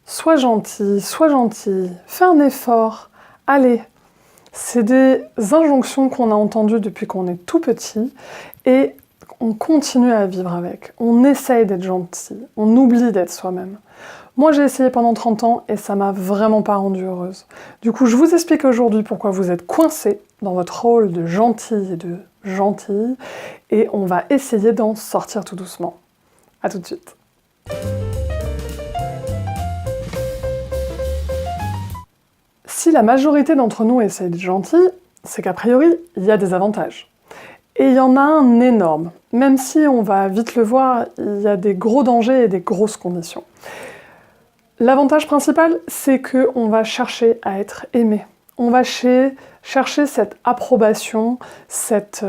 sois gentil, fais un effort, allez. C'est des injonctions qu'on a entendues depuis qu'on est tout petit et on continue à vivre avec. On essaye d'être gentil, on oublie d'être soi-même. Moi, j'ai essayé pendant 30 ans et ça m'a vraiment pas rendue heureuse. Du coup, je vous explique aujourd'hui pourquoi vous êtes coincé dans votre rôle de gentil et de gentille et on va essayer d'en sortir tout doucement. À tout de suite. Si la majorité d'entre nous essaie d'être gentil, c'est qu'a priori, il y a des avantages. Et il y en a un énorme. Même si on va vite le voir, il y a des gros dangers et des grosses conditions. L'avantage principal, c'est qu'on va chercher à être aimé. On va chercher cette approbation, cet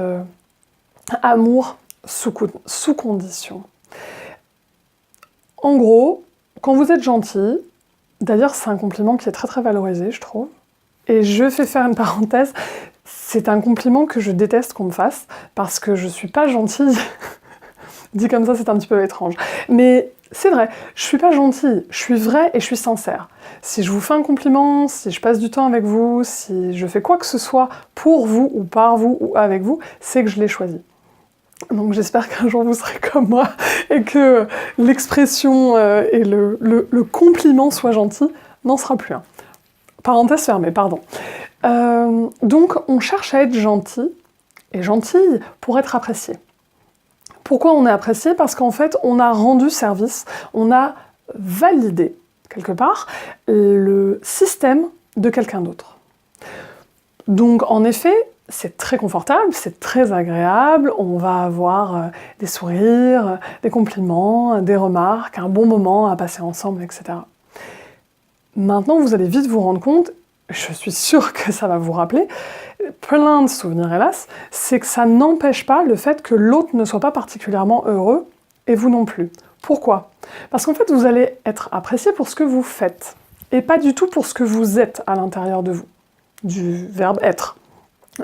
amour sous condition. En gros, quand vous êtes gentil, d'ailleurs c'est un compliment qui est très très valorisé, je trouve, et je fais faire une parenthèse, c'est un compliment que je déteste qu'on me fasse, parce que je suis pas gentille. Dit comme ça, c'est un petit peu étrange. Mais c'est vrai, je suis pas gentille, je suis vraie et je suis sincère. Si je vous fais un compliment, si je passe du temps avec vous, si je fais quoi que ce soit pour vous ou par vous ou avec vous, c'est que je l'ai choisi. Donc j'espère qu'un jour vous serez comme moi et que l'expression et le compliment soit gentil n'en sera plus un. Parenthèse fermée, pardon. Donc on cherche à être gentil et gentille pour être apprécié. Pourquoi on est apprécié? Parce qu'en fait, on a rendu service, on a validé, quelque part, le système de quelqu'un d'autre. Donc, en effet, c'est très confortable, c'est très agréable, on va avoir des sourires, des compliments, des remarques, un bon moment à passer ensemble, etc. Maintenant, vous allez vite vous rendre compte, je suis sûre que ça va vous rappeler, plein de souvenirs hélas, c'est que ça n'empêche pas le fait que l'autre ne soit pas particulièrement heureux, et vous non plus. Pourquoi? Parce qu'en fait, vous allez être apprécié pour ce que vous faites, et pas du tout pour ce que vous êtes à l'intérieur de vous, du verbe être.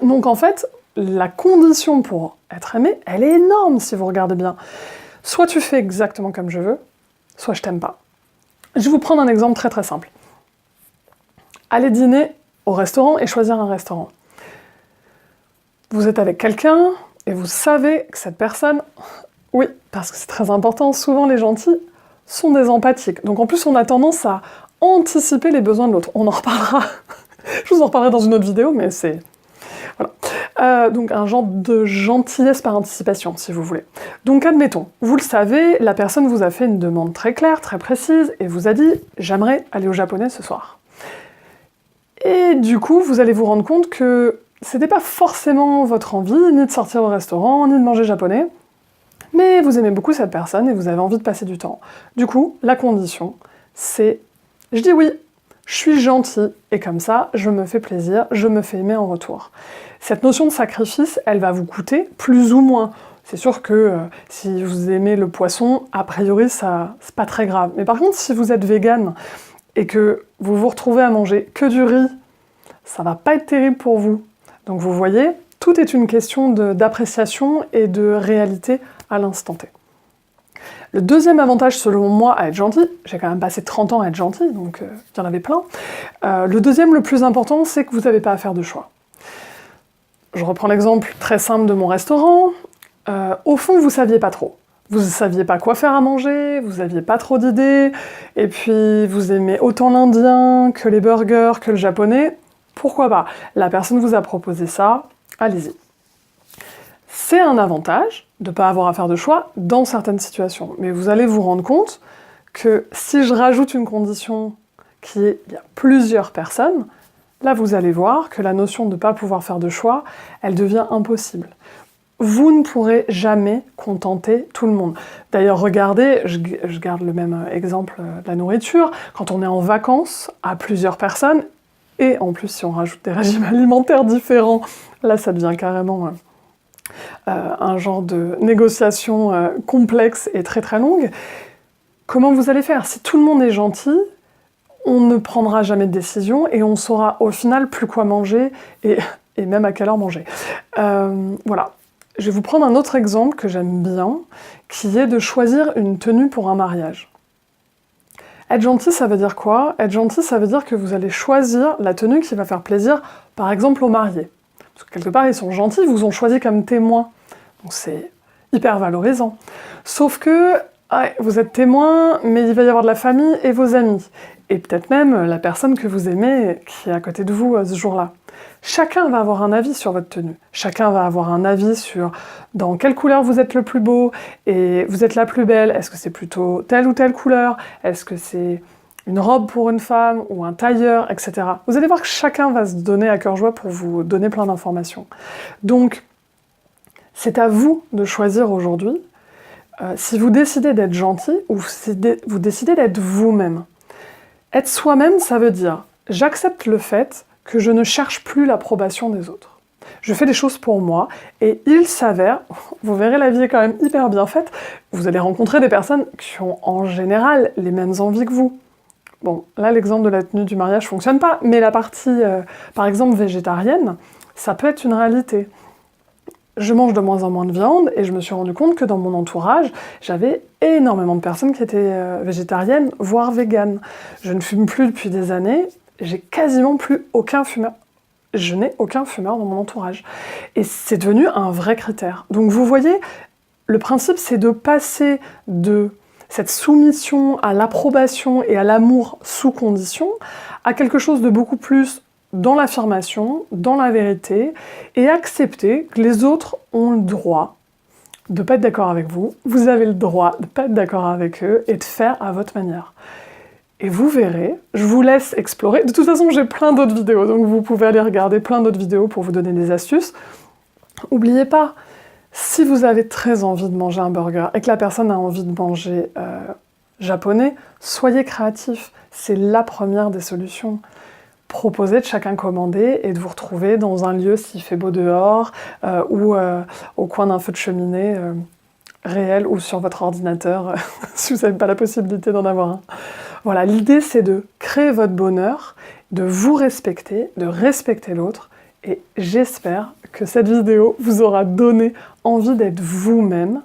Donc en fait, la condition pour être aimé, elle est énorme si vous regardez bien. Soit tu fais exactement comme je veux, soit je t'aime pas. Je vais vous prendre un exemple très très simple. Aller dîner au restaurant et choisir un restaurant. Vous êtes avec quelqu'un et vous savez que cette personne, oui, parce que c'est très important, souvent les gentils sont des empathiques. Donc en plus on a tendance à anticiper les besoins de l'autre. On en reparlera, je vous en reparlerai dans une autre vidéo, mais c'est... Voilà. Donc un genre de gentillesse par anticipation, si vous voulez. Donc admettons, vous le savez, la personne vous a fait une demande très claire, très précise, et vous a dit « j'aimerais aller au japonais ce soir ». Et du coup, vous allez vous rendre compte que c'était pas forcément votre envie, ni de sortir au restaurant, ni de manger japonais, mais vous aimez beaucoup cette personne et vous avez envie de passer du temps. Du coup, la condition, c'est « je dis oui, je suis gentil, et comme ça, je me fais plaisir, je me fais aimer en retour ». Cette notion de sacrifice, elle va vous coûter plus ou moins. C'est sûr que si vous aimez le poisson, a priori, ça c'est pas très grave. Mais par contre, si vous êtes végane, et que vous vous retrouvez à manger que du riz, ça va pas être terrible pour vous. Donc vous voyez, tout est une question d'appréciation et de réalité à l'instant T. Le deuxième avantage, selon moi, à être gentil, j'ai quand même passé 30 ans à être gentil, donc il y en avait plein, le deuxième, le plus important, c'est que vous n'avez pas à faire de choix. Je reprends l'exemple très simple de mon restaurant. Au fond, vous saviez pas trop. Vous ne saviez pas quoi faire à manger, vous n'aviez pas trop d'idées, et puis vous aimez autant l'indien que les burgers, que le japonais, pourquoi pas? La personne vous a proposé ça, allez-y. C'est un avantage de ne pas avoir à faire de choix dans certaines situations, mais vous allez vous rendre compte que si je rajoute une condition qui est il y a plusieurs personnes, là vous allez voir que la notion de ne pas pouvoir faire de choix, elle devient impossible. Vous ne pourrez jamais contenter tout le monde. D'ailleurs, regardez, je garde le même exemple de la nourriture, quand on est en vacances à plusieurs personnes, et en plus si on rajoute des régimes alimentaires différents, là ça devient carrément un genre de négociation complexe et très très longue. Comment vous allez faire? Si tout le monde est gentil, on ne prendra jamais de décision et on saura au final plus quoi manger et même à quelle heure manger. Voilà. Je vais vous prendre un autre exemple que j'aime bien, qui est de choisir une tenue pour un mariage. Être gentil, ça veut dire quoi? Être gentil, ça veut dire que vous allez choisir la tenue qui va faire plaisir, par exemple, aux mariés. Parce que quelque part, ils sont gentils, ils vous ont choisi comme témoin. Donc c'est hyper valorisant. Sauf que, ouais, vous êtes témoin, mais il va y avoir de la famille et vos amis. Et peut-être même la personne que vous aimez qui est à côté de vous ce jour-là. Chacun va avoir un avis sur votre tenue. Chacun va avoir un avis sur dans quelle couleur vous êtes le plus beau et vous êtes la plus belle. Est-ce que c'est plutôt telle ou telle couleur? Est-ce que c'est une robe pour une femme ou un tailleur, etc. Vous allez voir que chacun va se donner à cœur joie pour vous donner plein d'informations. Donc, c'est à vous de choisir aujourd'hui si vous décidez d'être gentil ou si vous décidez d'être vous-même. Être soi-même, ça veut dire j'accepte le fait que je ne cherche plus l'approbation des autres. Je fais des choses pour moi, et il s'avère, vous verrez la vie est quand même hyper bien faite, vous allez rencontrer des personnes qui ont en général les mêmes envies que vous. Bon, là l'exemple de la tenue du mariage fonctionne pas, mais la partie, par exemple, végétarienne, ça peut être une réalité. Je mange de moins en moins de viande, et je me suis rendu compte que dans mon entourage, j'avais énormément de personnes qui étaient végétariennes, voire véganes. Je ne fume plus depuis des années, j'ai quasiment plus aucun fumeur. Je n'ai aucun fumeur dans mon entourage. Et c'est devenu un vrai critère. Donc vous voyez, le principe c'est de passer de cette soumission à l'approbation et à l'amour sous condition à quelque chose de beaucoup plus dans l'affirmation, dans la vérité, et accepter que les autres ont le droit de ne pas être d'accord avec vous, vous avez le droit de ne pas être d'accord avec eux et de faire à votre manière. Et vous verrez, je vous laisse explorer. De toute façon, j'ai plein d'autres vidéos, donc vous pouvez aller regarder plein d'autres vidéos pour vous donner des astuces. N'oubliez pas, si vous avez très envie de manger un burger et que la personne a envie de manger japonais, soyez créatif. C'est la première des solutions. Proposez de chacun commander et de vous retrouver dans un lieu s'il fait beau dehors ou au coin d'un feu de cheminée réel ou sur votre ordinateur si vous n'avez pas la possibilité d'en avoir un. Voilà, l'idée c'est de créer votre bonheur, de vous respecter, de respecter l'autre, et j'espère que cette vidéo vous aura donné envie d'être vous-même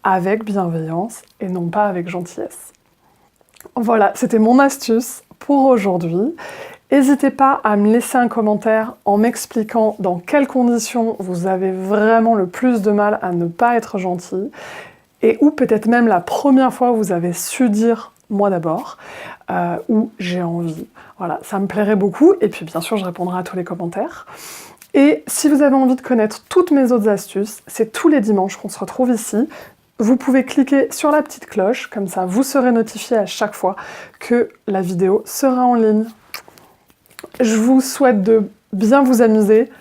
avec bienveillance et non pas avec gentillesse. Voilà, c'était mon astuce pour aujourd'hui. N'hésitez pas à me laisser un commentaire en m'expliquant dans quelles conditions vous avez vraiment le plus de mal à ne pas être gentil, et ou peut-être même la première fois où vous avez su dire moi d'abord, ou j'ai envie. Voilà, ça me plairait beaucoup, et puis bien sûr je répondrai à tous les commentaires. Et si vous avez envie de connaître toutes mes autres astuces, c'est tous les dimanches qu'on se retrouve ici. Vous pouvez cliquer sur la petite cloche, comme ça vous serez notifié à chaque fois que la vidéo sera en ligne. Je vous souhaite de bien vous amuser,